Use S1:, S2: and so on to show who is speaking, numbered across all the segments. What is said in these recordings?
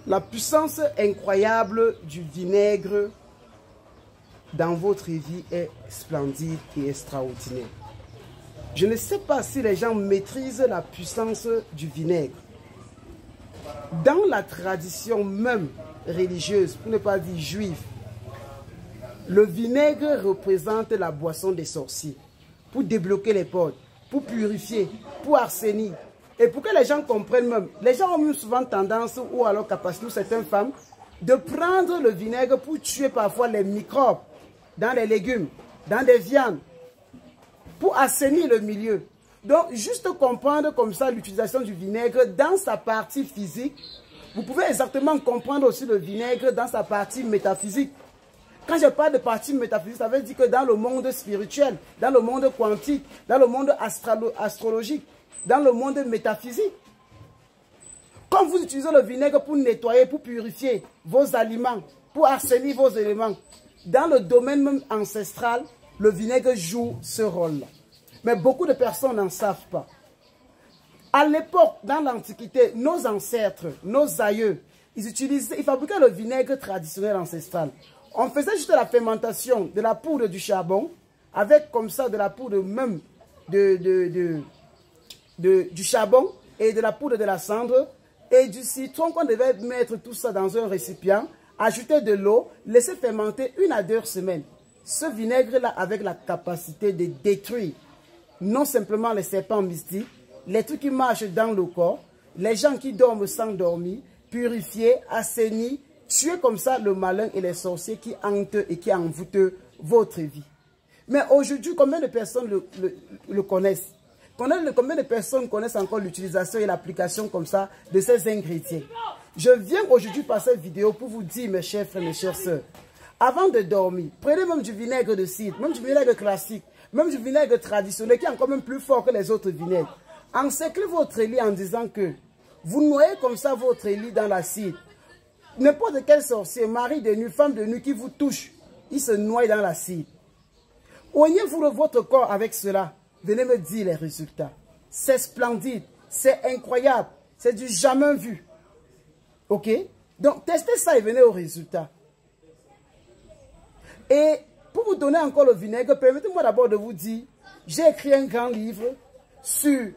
S1: La puissance incroyable du vinaigre dans votre vie est splendide et extraordinaire. Je ne sais pas si les gens maîtrisent la puissance du vinaigre. Dans la tradition même religieuse, pour ne pas dire juive, le vinaigre représente la boisson des sorciers pour débloquer les portes, pour purifier, pour assainir. Et pour que les gens comprennent même, les gens ont même souvent tendance, ou alors capacité, ou certaines femmes, de prendre le vinaigre pour tuer parfois les microbes dans les légumes, dans des viandes, pour assainir le milieu. Donc, juste comprendre comme ça l'utilisation du vinaigre dans sa partie physique, vous pouvez exactement comprendre aussi le vinaigre dans sa partie métaphysique. Quand je parle de partie métaphysique, ça veut dire que dans le monde spirituel, dans le monde quantique, dans le monde astrologique, dans le monde métaphysique. Quand vous utilisez le vinaigre pour nettoyer, pour purifier vos aliments, pour assainir vos éléments, dans le domaine même ancestral, le vinaigre joue ce rôle-là. Mais beaucoup de personnes n'en savent pas. À l'époque, dans l'Antiquité, nos ancêtres, nos aïeux, ils fabriquaient le vinaigre traditionnel ancestral. On faisait juste la fermentation de la poudre du charbon, avec comme ça de la poudre même du charbon et de la poudre de la cendre et du citron qu'on devait mettre tout ça dans un récipient, ajouter de l'eau, laisser fermenter 1 à 2 semaines. Ce vinaigre-là avec la capacité de détruire non simplement les serpents mystiques, les trucs qui marchent dans le corps, les gens qui dorment sans dormir, purifier, assainir, tuer comme ça le malin et les sorciers qui hantent et qui envoûtent votre vie. Mais aujourd'hui, combien de personnes le connaissent? Combien de personnes connaissent encore l'utilisation et l'application comme ça de ces ingrédients? Je viens aujourd'hui par cette vidéo pour vous dire, mes chers frères, mes chères sœurs, avant de dormir, prenez même du vinaigre de cidre, même du vinaigre classique, même du vinaigre traditionnel qui est encore même plus fort que les autres vinaigres. Encerclez votre lit en disant que vous noyez comme ça votre lit dans la cidre. N'importe quel sorcier, mari de nuit, femme de nuit qui vous touche, il se noie dans la cidre. Oignez-vous votre corps avec cela. Venez me dire les résultats. C'est splendide, c'est incroyable, c'est du jamais vu. Ok? Donc, testez ça et venez au résultat. Et pour vous donner encore le vinaigre, permettez-moi d'abord de vous dire, j'ai écrit un grand livre sur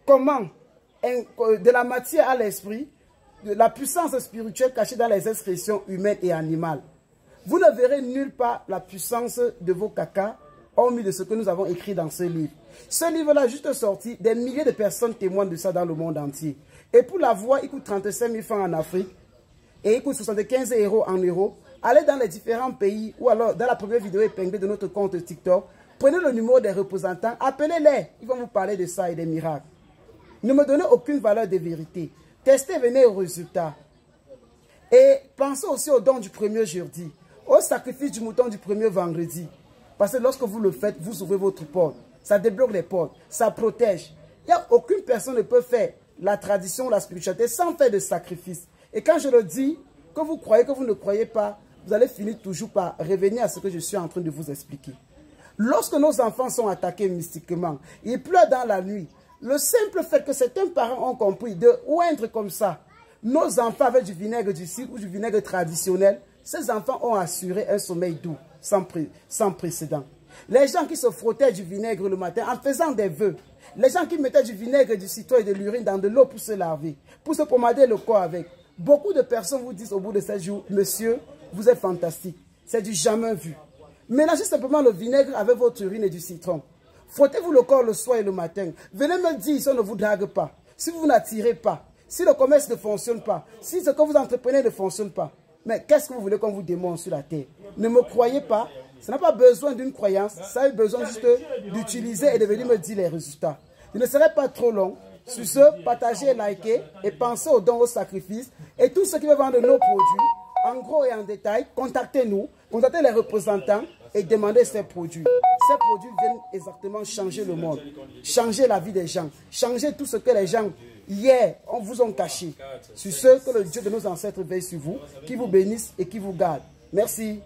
S1: comment, de la matière à l'esprit, de la puissance spirituelle cachée dans les expressions humaines et animales. Vous ne verrez nulle part la puissance de vos cacas, hormis de ce que nous avons écrit dans ce livre. Ce livre-là, juste sorti, des milliers de personnes témoignent de ça dans le monde entier. Et pour l'avoir, il coûte 35 000 francs en Afrique et il coûte 75 € en euros. Allez dans les différents pays ou alors dans la première vidéo épinglée de notre compte TikTok, prenez le numéro des représentants, appelez-les, ils vont vous parler de ça et des miracles. Ne me donnez aucune valeur de vérité. Testez, venez au résultat. Et pensez aussi au don du premier jeudi, au sacrifice du mouton du premier vendredi. Parce que lorsque vous le faites, vous ouvrez votre porte. Ça débloque les portes, ça protège. Il n'y a aucune personne ne peut faire la tradition, la spiritualité sans faire de sacrifice. Et quand je le dis, que vous croyez, que vous ne croyez pas, vous allez finir toujours par revenir à ce que je suis en train de vous expliquer. Lorsque nos enfants sont attaqués mystiquement, ils pleurent dans la nuit. Le simple fait que certains parents ont compris de oindre comme ça nos enfants avec du vinaigre du cidre ou du vinaigre traditionnel, ces enfants ont assuré un sommeil doux, sans précédent. Les gens qui se frottaient du vinaigre le matin en faisant des vœux, les gens qui mettaient du vinaigre, du citron et de l'urine dans de l'eau pour se laver, pour se pommader le corps avec. Beaucoup de personnes vous disent au bout de 7 jours, monsieur, vous êtes fantastique. C'est du jamais vu. Mélangez simplement le vinaigre avec votre urine et du citron. Frottez-vous le corps le soir et le matin. Venez me dire si on ne vous drague pas, si vous n'attirez pas, si le commerce ne fonctionne pas, si ce que vous entreprenez ne fonctionne pas. Mais qu'est-ce que vous voulez qu'on vous démontre sur la terre? Ne me croyez pas. Ça n'a pas besoin d'une croyance. Ça a besoin juste d'utiliser et de venir me dire les résultats. Je ne serai pas trop long. Sur ce, partagez, likez et pensez aux dons, aux sacrifices. Et tous ceux qui veulent vendre nos produits, en gros et en détail, contactez-nous, contactez les représentants et demandez ces produits. Ces produits viennent exactement changer le monde, changer la vie des gens, changer tout ce que les gens, hier, vous ont caché. Sur ce, que le Dieu de nos ancêtres veille sur vous, qui vous bénisse et qui vous garde. Merci.